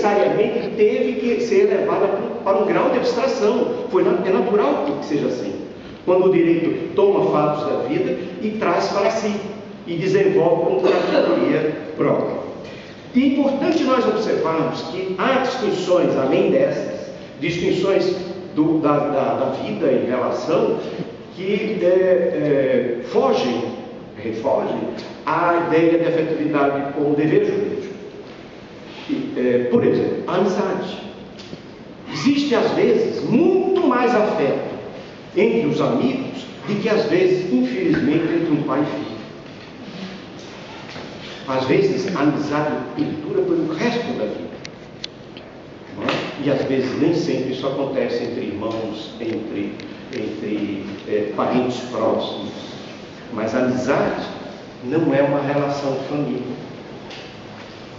necessariamente teve que ser levada para um grau de abstração. É natural que seja assim. Quando o direito toma fatos da vida e traz para si, e desenvolve como categoria própria. E é importante nós observarmos que há distinções, além dessas, distinções da vida em relação, que refogem à ideia de afetividade como dever jurídico. Por exemplo, a amizade. Existe, às vezes, muito mais afeto entre os amigos do que, às vezes, infelizmente, entre um pai e filho. Às vezes, a amizade perdura pelo resto da vida. Não é? E, às vezes, nem sempre isso acontece entre irmãos, entre parentes próximos. Mas a amizade não é uma relação de família.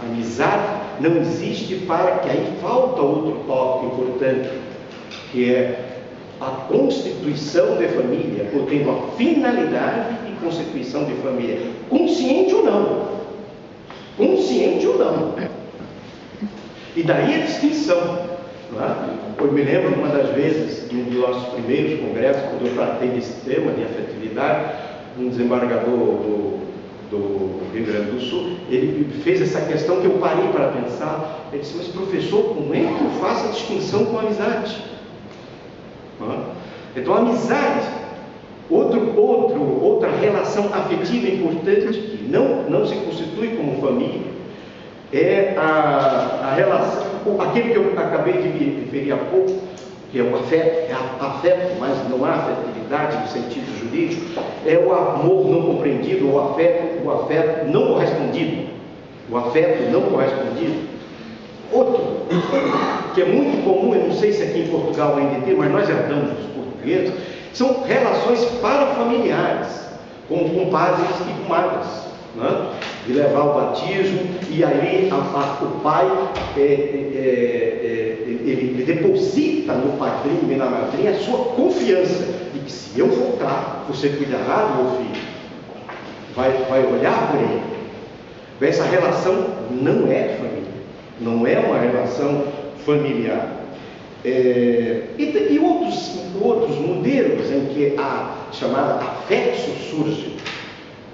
A amizade não existe para que aí falta outro tópico importante, que é a constituição de família, ou tendo a finalidade e constituição de família, consciente ou não. Consciente ou não. E daí a distinção. Não é? Eu me lembro uma das vezes, em um dos nossos primeiros congressos, quando eu tratei desse tema de afetividade, um desembargador do Rio Grande do Sul, ele fez essa questão que eu parei para pensar. Ele disse: mas professor, como é que eu faço a distinção com a amizade? Então a amizade, outra relação afetiva importante, que não se constitui como família, é a relação, aquele que eu acabei de me referir há pouco, que é o afeto, mas não há afetividade no sentido jurídico, é o amor não compreendido, o afeto não correspondido. O afeto não correspondido. Outro, que é muito comum, eu não sei se aqui em Portugal ainda tem, mas nós herdamos dos portugueses, são relações parafamiliares, como compadres e comadres, né? De levar o batismo, e aí o pai ele deposita no padrinho e na madrinha a sua confiança, de que se eu voltar, você cuidará do meu filho, vai olhar por ele. Essa relação não é de família, não é uma relação familiar. E outros modelos em que a chamada afeto surge,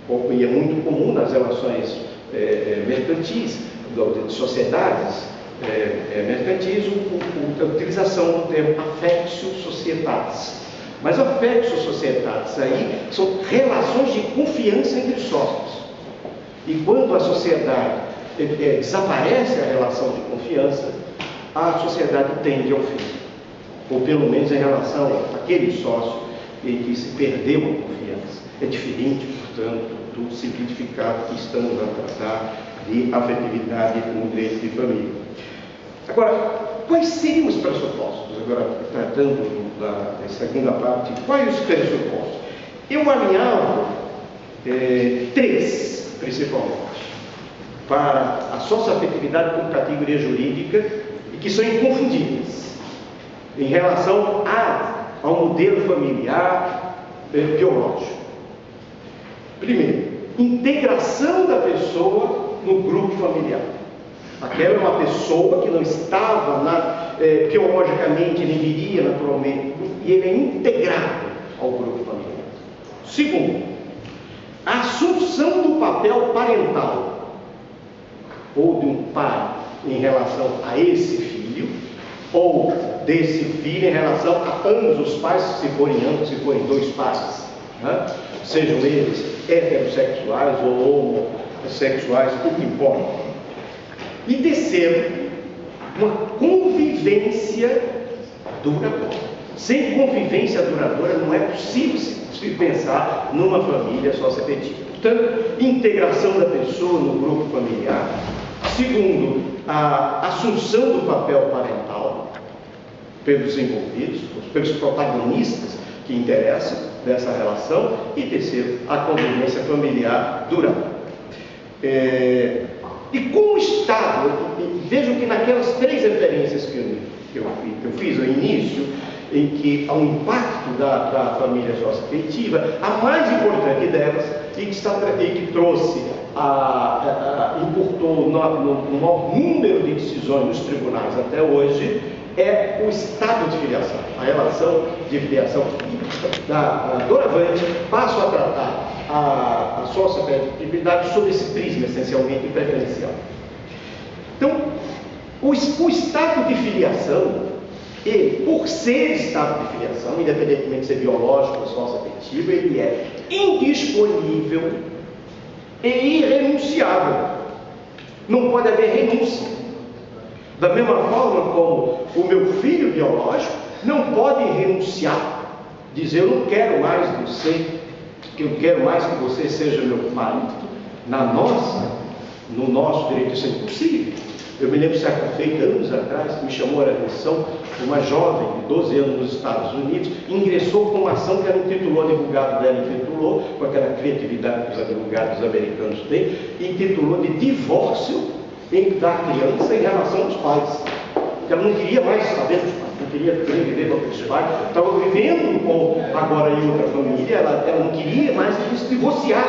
e é muito comum nas relações mercantis, de sociedades mercantis, a utilização do termo affectio societatis. Mas affectio societatis aí são relações de confiança entre sócios. E quando a sociedade desaparece a relação de confiança, a sociedade tende ao fim, ou pelo menos em relação àquele sócio em que se perdeu a confiança. É diferente, portanto, do significado que estamos a tratar de afetividade no direito de família. Agora, quais seriam os pressupostos? Agora, tratando da segunda parte, quais os pressupostos? Eu alinhava três, principalmente, para a socioafetividade como categoria jurídica, e que são inconfundíveis em relação ao modelo familiar biológico. Primeiro, integração da pessoa no grupo familiar. Aquela é uma pessoa que não estava biologicamente, ele viria naturalmente, e ele é integrado ao grupo familiar. Segundo, a assunção do papel parental, ou de um pai em relação a esse filho, ou desse filho em relação a ambos os pais, se forem dois pais, né? Sejam eles heterossexuais ou homossexuais, o que importa. E terceiro, uma convivência duradoura. Sem convivência duradoura não é possível se pensar numa família socioafetiva. Portanto, integração da pessoa no grupo familiar. Segundo, a assunção do papel parental pelos envolvidos, pelos protagonistas que interessam dessa relação. E terceiro, a convivência familiar duradoura. E como Estado, vejam que naquelas três referências que eu fiz ao início, em que há um impacto da família socioafetiva, a mais importante delas, e que trouxe, importou no maior número de decisões nos tribunais até hoje, é o estado de filiação, a relação de filiação. Doravante, passo a tratar a socioafetividade sob esse prisma essencialmente preferencial. Então, o estado de filiação, ele, por ser estado de filiação, independentemente de ser biológico ou socioafetivo, ele é indisponível e irrenunciável. Não pode haver renúncia. Da mesma forma como o meu filho biológico não pode renunciar, dizer eu não quero mais você, que eu quero mais que você seja meu pai. No nosso direito isso é impossível. Eu me lembro certa feita, anos atrás, que me chamou a atenção uma jovem de 12 anos nos Estados Unidos, ingressou com uma ação que ela intitulou, advogado dela intitulou, com aquela criatividade que os advogados americanos têm, intitulou de divórcio da criança em relação aos pais. Ela não queria mais saber dos pais, não queria viver com aqueles pais, estava vivendo agora em outra família, ela não queria mais se divorciar.